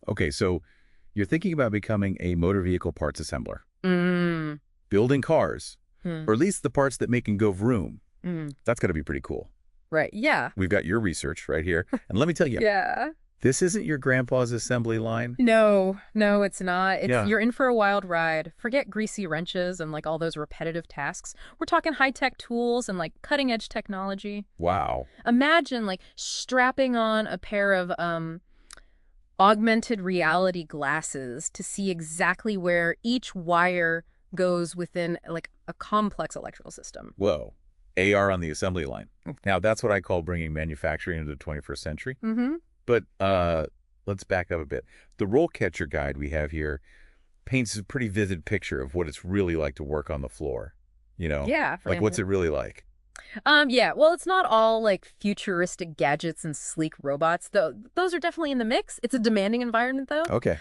Okay, so you're thinking about becoming a motor vehicle parts assembler, Mm. building cars, Hmm. or at least the parts that make and go vroom. Mm. That's got to be pretty cool. Right. Yeah. We've got your research right here. And let me tell you, Yeah. this isn't your grandpa's assembly line. No, no, it's not. Yeah. You're in for a wild ride. Forget greasy wrenches and like all those repetitive tasks. We're talking high-tech tools and like cutting-edge technology. Wow. Imagine like strapping on a pair of augmented reality glasses to see exactly where each wire goes within like a complex electrical system. Whoa. AR on the assembly line. Mm. Now, that's what I call bringing manufacturing into the 21st century. Mm-hmm. But let's back up a bit. The RoleCatcher guide we have here paints a pretty vivid picture of what it's really like to work on the floor. Yeah, for Like, what's it really like? Yeah, well, it's not all like futuristic gadgets and sleek robots, though. Those are definitely in the mix. It's a demanding environment, though. Okay.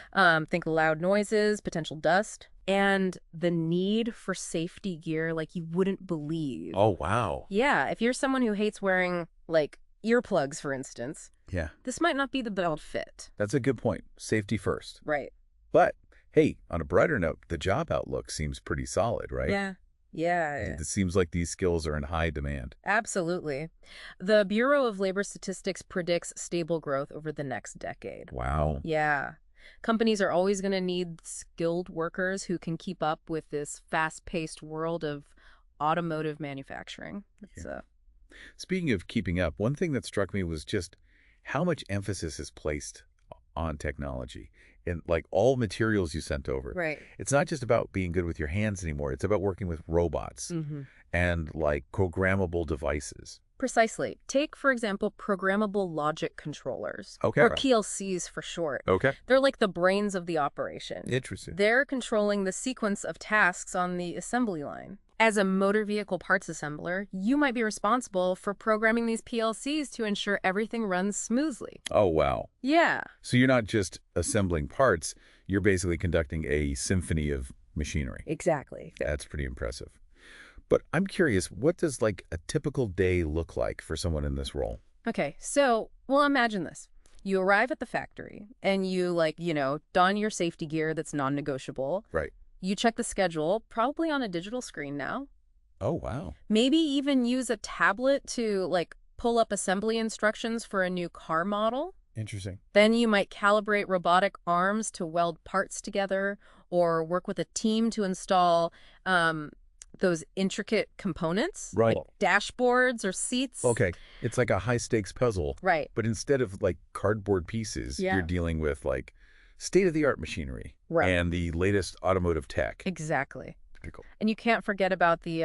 Think loud noises, potential dust, and the need for safety gear like you wouldn't believe. Oh, wow. Yeah, if you're someone who hates wearing like earplugs, for instance, Yeah, this might not be the best fit. that's a good point. Safety first. Right. But, hey, on a brighter note, the job outlook seems pretty solid, right? Yeah. Yeah. It seems like these skills are in high demand. Absolutely. The Bureau of Labor Statistics predicts stable growth over the next decade. Wow. Yeah. Companies are always going to need skilled workers who can keep up with this fast-paced world of automotive manufacturing. Speaking of keeping up, one thing that struck me was just how much emphasis is placed on technology in like all materials you sent over. Right. It's not just about being good with your hands anymore. It's about working with robots Mm-hmm. and like programmable devices. Precisely. Take, for example, programmable logic controllers, Okay. or PLCs for short. Okay. They're like the brains of the operation. Interesting. They're controlling the sequence of tasks on the assembly line. As a motor vehicle parts assembler, you might be responsible for programming these PLCs to ensure everything runs smoothly. Oh, wow. Yeah. So you're not just assembling parts, you're basically conducting a symphony of machinery. Exactly. That's pretty impressive. But I'm curious, what does like a typical day look like for someone in this role? Okay, so, well, imagine this. You arrive at the factory and you don your safety gear that's non-negotiable. Right. You check the schedule, probably on a digital screen now. Oh, wow. Maybe even use a tablet to like pull up assembly instructions for a new car model. Interesting. Then you might calibrate robotic arms to weld parts together or work with a team to install those intricate components, Right. like dashboards or seats. Okay. It's like a high-stakes puzzle. Right. But instead of like cardboard pieces, Yeah. you're dealing with like state-of-the-art machinery Right. and the latest automotive tech. Exactly. Pretty cool. And you can't forget about the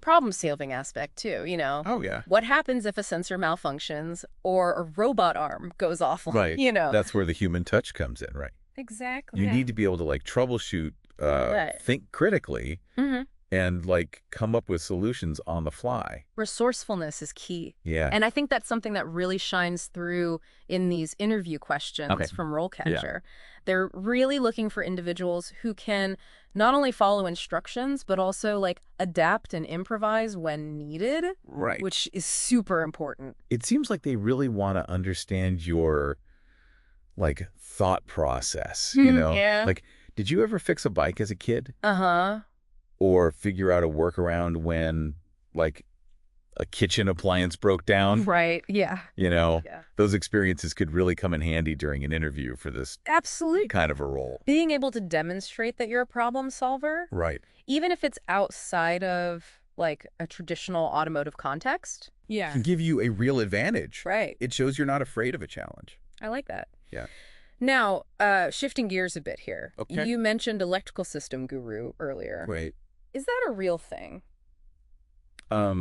problem-solving aspect too, Oh, yeah. What happens if a sensor malfunctions or a robot arm goes offline, Right. That's where the human touch comes in, right? Exactly. You need to be able to like troubleshoot, Right. think critically, Mm-hmm. and like come up with solutions on the fly. Resourcefulness is key. Yeah. And I think that's something that really shines through in these interview questions Okay. from RoleCatcher. They're really looking for individuals who can not only follow instructions, but also like adapt and improvise when needed, Right. which is super important. It seems like they really want to understand your like thought process, Yeah. Like, did you ever fix a bike as a kid Uh-huh. or figure out a workaround when like a kitchen appliance broke down? Right. Yeah. Yeah. Those experiences could really come in handy during an interview for this Absolutely. kind of a role. Being able to demonstrate that you're a problem solver, Right. even if it's outside of like a traditional automotive context. Yeah. Can give you a real advantage. Right. It shows you're not afraid of a challenge. I like that. Yeah. Now, shifting gears a bit here. Okay. You mentioned electrical system guru earlier. Wait. Is that a real thing? I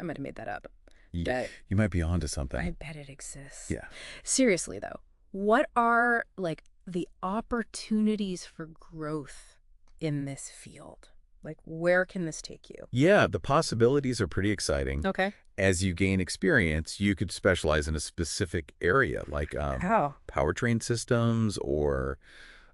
might have made that up. Yeah, you might be onto I something. bet it exists. Yeah. Seriously, though, what are like the opportunities for growth in this field? Like, where can this take you? Yeah, the possibilities are pretty exciting. Okay. As you gain experience, you could specialize in a specific area like How? powertrain systems or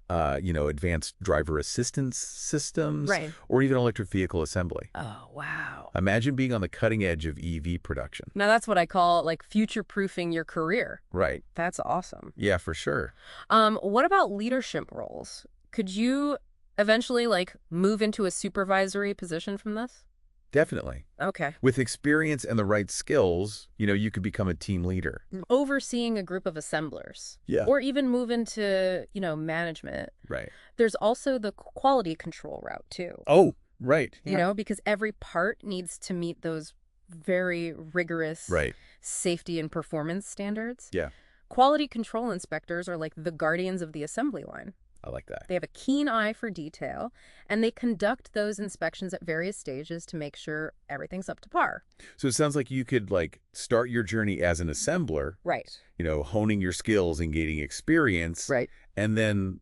advanced driver assistance systems, Right. or even electric vehicle assembly. Oh, wow. Imagine being on the cutting edge of EV production. Now that's what I call like future-proofing your career. Right. That's awesome. Yeah, for sure. What about leadership roles? Could you eventually like move into a supervisory position from this? Definitely. Okay. With experience and the right skills, you could become a team leader. Overseeing a group of assemblers. Yeah. Or even move into, management. Right. There's also the quality control route too. Oh, right. Because every part needs to meet those very rigorous Right. safety and performance standards. Yeah. Quality control inspectors are like the guardians of the assembly line. I like that. They have a keen eye for detail, and they conduct those inspections at various stages to make sure everything's up to par. So it sounds like you could start your journey as an assembler, Right. honing your skills and gaining experience, Right. and then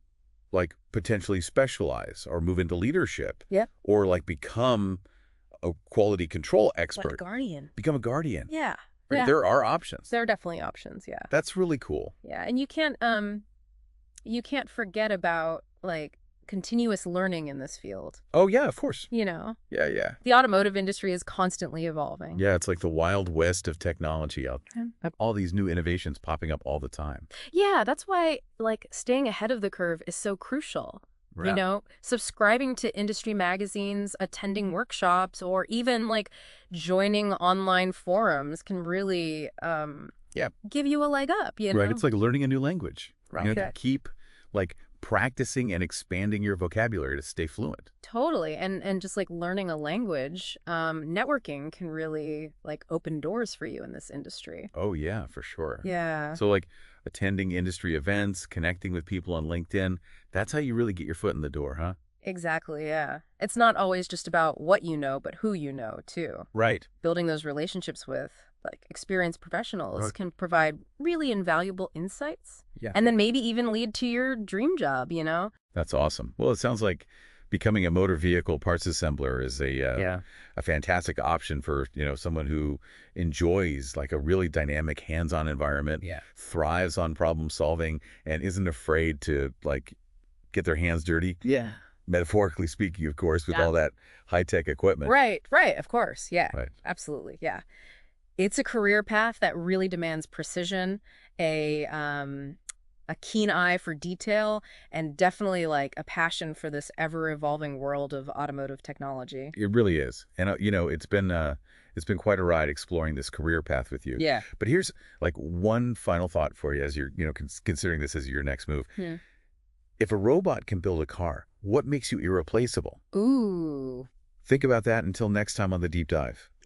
potentially specialize or move into leadership. Yeah. Or become a quality control Like a expert. guardian. Become a guardian. Yeah. Right? Yeah. There are options. There are definitely options, yeah. That's really cool. Yeah, and you can't forget about continuous learning in this field. Oh, yeah, of course. Yeah. Yeah. The automotive industry is constantly evolving. Yeah, it's like the wild west of technology out there. Yeah. All these new innovations popping up all the time. Yeah, that's why staying ahead of the curve is so crucial. Right. Subscribing to industry magazines, attending workshops, or even joining online forums can really give you a leg up, Right, it's like learning a new language. Right. To keep practicing and expanding your vocabulary to stay fluent. Totally. And just learning a language, networking can really open doors for you in this industry. Oh, yeah, for sure. Yeah. So attending industry events, connecting with people on LinkedIn, that's how you really get your foot in the door, huh? Exactly, yeah. It's not always just about what you know, but who you know, too. Right. Building those relationships with experienced professionals Right. can provide really invaluable insights. Yeah. And then maybe even lead to your dream job, That's awesome. Well, it sounds like becoming a motor vehicle parts assembler is a fantastic option for, someone who enjoys a really dynamic hands-on environment, Yeah. thrives on problem solving, and isn't afraid to get their hands dirty. Yeah. Metaphorically speaking, of course, with Yeah. all that high-tech equipment. Right, of course, yeah. Right. Absolutely, yeah. It's a career path that really demands precision, a keen eye for detail, and definitely a passion for this ever-evolving world of automotive technology. It really is. And, it's been quite a ride exploring this career path with you. Yeah. But here's one final thought for you as you're, considering this as your next move. Hmm. If a robot can build a car, what makes you irreplaceable? Ooh. Think about that until next time on The Deep Dive.